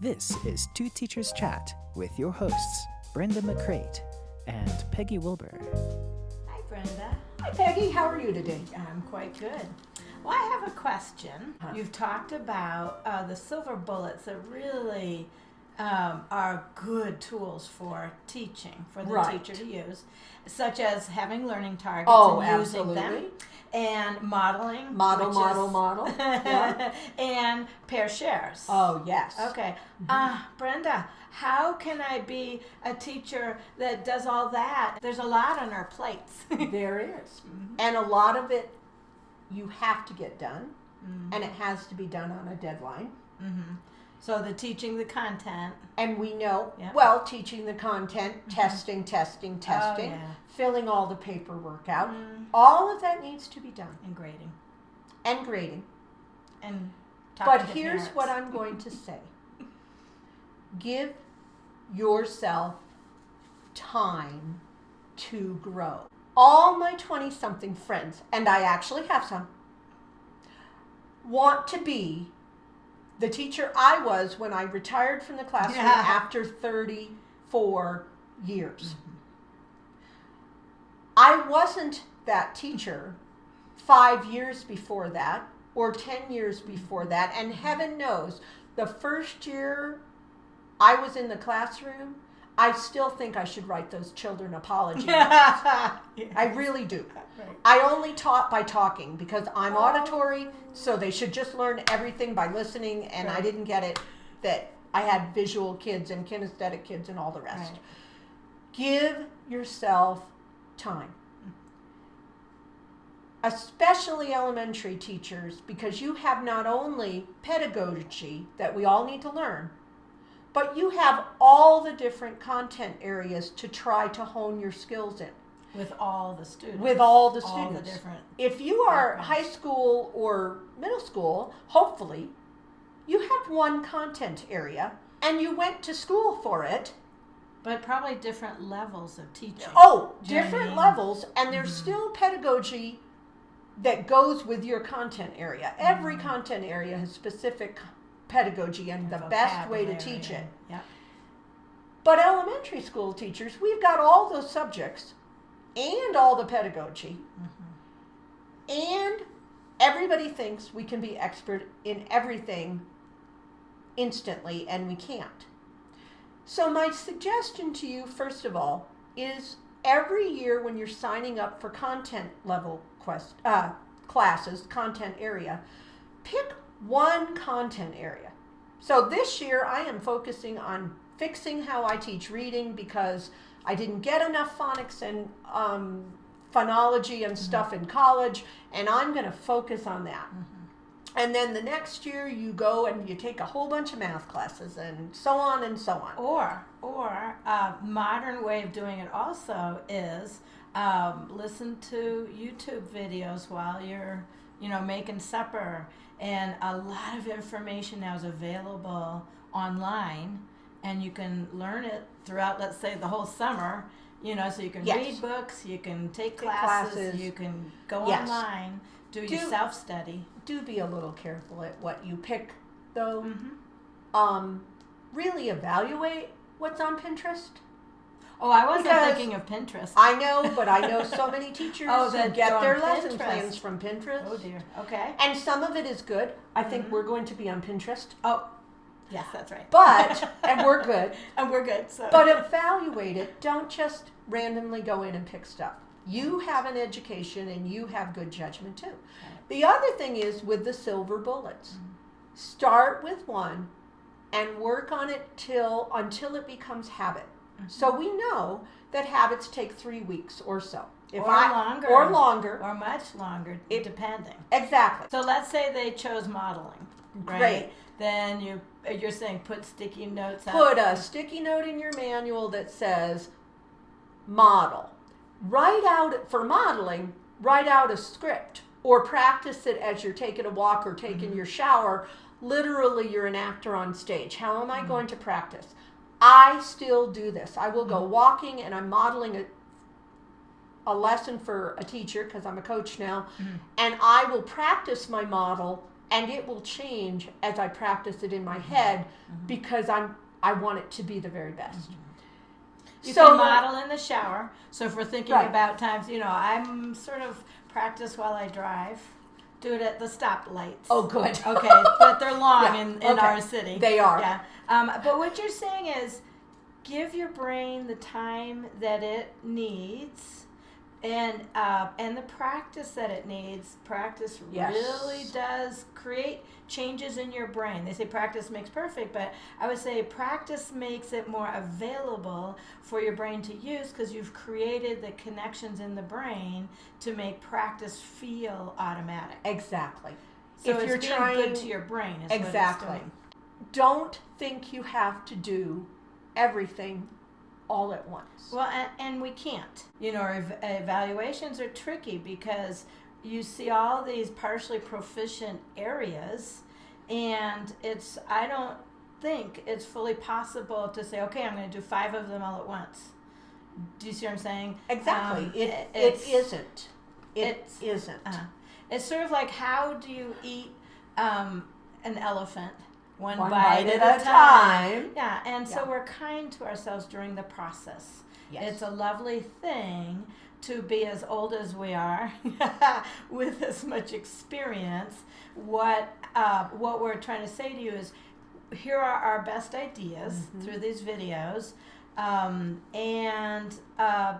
This is Two Teachers Chat with your hosts, Brenda McCrate and Peggy Wilbur. Hi, Brenda. Hi, Peggy. How are you today? I'm quite good. Well, I have a question. You've talked about the silver bullets that really are good tools for teaching, for the teacher to use, such as having learning targets and using them, and modeling. Model. Yeah. And pair shares. Oh, yes. Okay. Brenda, how can I be a teacher that does all that? There's a lot on our plates. There is. And a lot of it you have to get done, and it has to be done on a deadline. So the teaching the content. And we know, Yep. teaching the content, testing, Oh, yeah. filling all the paperwork out. All of that needs to be done. And grading. And grading. And But here's what I'm going to say. Give yourself time to grow. All my 20-something friends, and I actually have some, want to be the teacher I was when I retired from the classroom after 34 years. I wasn't that teacher 5 years before that or 10 years before that, and heaven knows the first year I was in the classroom, I still think I should write those children apology notes. I really do. Right. I only taught by talking because I'm auditory, so they should just learn everything by listening, and I didn't get it that I had visual kids and kinesthetic kids and all the rest. Right. Give yourself time. Especially elementary teachers, because you have not only pedagogy that we all need to learn, but you have all the different content areas to try to hone your skills in. With all the students. With all the All students. the different. If you are backgrounds. high school or middle school, hopefully, you have one content area and you went to school for it. But probably different levels of teaching. Oh, Do you know what I different mean? levels, and there's still pedagogy that goes with your content area. Every content area has specific pedagogy and the best way to teach it. Yeah. But elementary school teachers, we've got all those subjects and all the pedagogy. And everybody thinks we can be expert in everything instantly, and we can't. So my suggestion to you, first of all, is every year when you're signing up for content level classes, content area, pick one content area. So this year I am focusing on fixing how I teach reading because I didn't get enough phonics and phonology and stuff in college, and I'm going to focus on that. And then the next year you go and you take a whole bunch of math classes and so on and so on. Or a modern way of doing it also is listen to YouTube videos while you're, making supper. And a lot of information now is available online, and you can learn it throughout, let's say, the whole summer. So you can read books, you can take classes, you can go online, do your self-study. Do be a little careful at what you pick, though. Really evaluate what's on Pinterest. Oh, I wasn't Because thinking of Pinterest. I know, but I know so many teachers who that get go on their lesson Pinterest. plans from Pinterest. Oh dear. Okay. And some of it is good. I think we're going to be on Pinterest. Oh, yes, that's right. But, and we're good. And we're good. So. But evaluate it. Don't just randomly go in and pick stuff. You have an education and you have good judgment too. The other thing is with the silver bullets. Start with one and work on it until it becomes habit. So we know that habits take 3 weeks or so. Longer. Or longer. Or much longer, depending. Exactly. So let's say they chose modeling. Right? Great. Then you're saying put sticky notes out. Put a sticky note in your manual that says model. Write out a script or practice it as you're taking a walk or taking your shower. Literally, you're an actor on stage. How am I going to practice? I still do this. I will go walking and I'm modeling a lesson for a teacher because I'm a coach now, and I will practice my model and it will change as I practice it in my head because I want it to be the very best. You So can model in the shower. So if we're thinking Right. about times, I'm sort of practice while I drive. Do it at the stoplights. Oh, good. Okay, but they're long Yeah, in okay. our city. They are. Yeah. But what you're saying is give your brain the time that it needs and the practice that it needs. Practice Yes. really does create changes in your brain. They say practice makes perfect, but I would say practice makes it more available for your brain to use because you've created the connections in the brain to make practice feel automatic. Exactly. So If it's you're being trying good to your brain is exactly. what it's doing. Don't think you have to do everything all at once. Well, and we can't. Evaluations are tricky because you see all these partially proficient areas, and I don't think it's fully possible to say, okay, I'm going to do 5 of them all at once. Do you see what I'm saying? Exactly. It isn't. It isn't. It's sort of like, how do you eat an elephant? One bite at a time. Yeah, and so Yeah. we're kind to ourselves during the process. Yes. It's a lovely thing to be as old as we are with as much experience. What we're trying to say to you is, here are our best ideas through these videos, and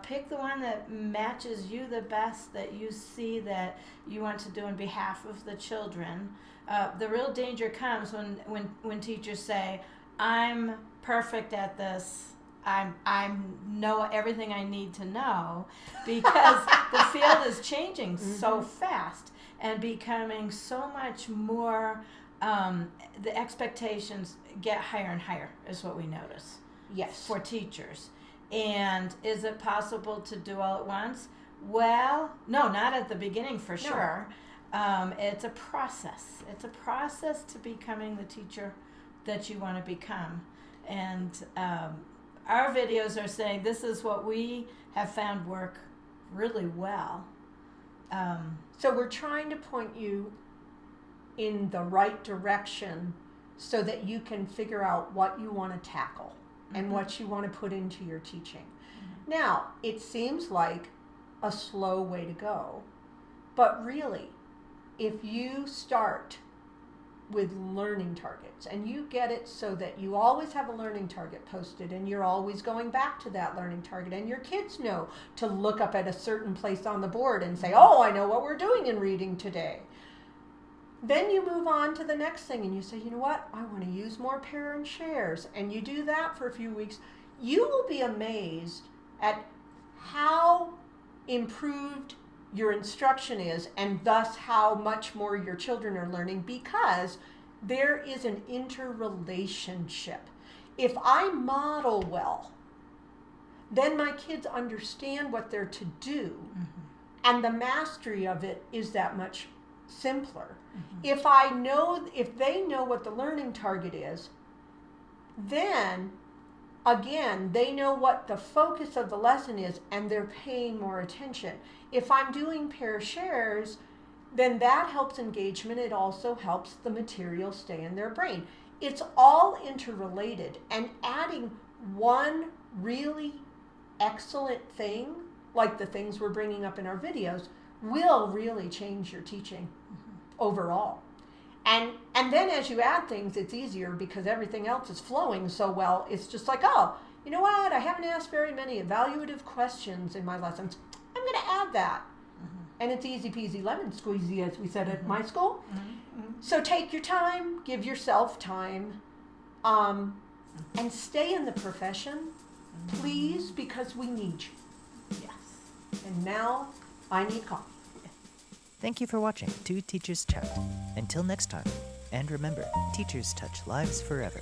pick the one that matches you the best, that you see that you want to do on behalf of the children. The real danger comes when teachers say, I'm perfect at this, I know everything I need to know, because the field is changing so fast and becoming so much more, the expectations get higher and higher is what we notice. Yes. For teachers. And is it possible to do all at once? Well, no, not at the beginning for sure. It's a process. It's a process to becoming the teacher that you want to become. And our videos are saying this is what we have found work really well. So we're trying to point you in the right direction so that you can figure out what you want to tackle and what you want to put into your teaching. Now, it seems like a slow way to go, but really, if you start with learning targets and you get it so that you always have a learning target posted and you're always going back to that learning target, and your kids know to look up at a certain place on the board and say, oh, I know what we're doing in reading today. Then you move on to the next thing and you say, you know what, I want to use more pair and shares, and you do that for a few weeks. You will be amazed at how improved your instruction is, and thus how much more your children are learning, because there is an interrelationship. If I model well, then my kids understand what they're to do, and the mastery of it is that much simpler. If they know what the learning target is, then again, they know what the focus of the lesson is and they're paying more attention. If I'm doing pair shares, then that helps engagement. It also helps the material stay in their brain. It's all interrelated, and adding one really excellent thing, like the things we're bringing up in our videos, will really change your teaching overall. And then as you add things, it's easier because everything else is flowing so well. It's just like, oh, you know what? I haven't asked very many evaluative questions in my lessons. I'm going to add that. And it's easy peasy lemon squeezy, as we said at my school. So take your time, give yourself time, and stay in the profession, please, because we need you. Yes. And now I need coffee. Thank you for watching 2 Teachers Chat. Until next time, and remember, teachers touch lives forever.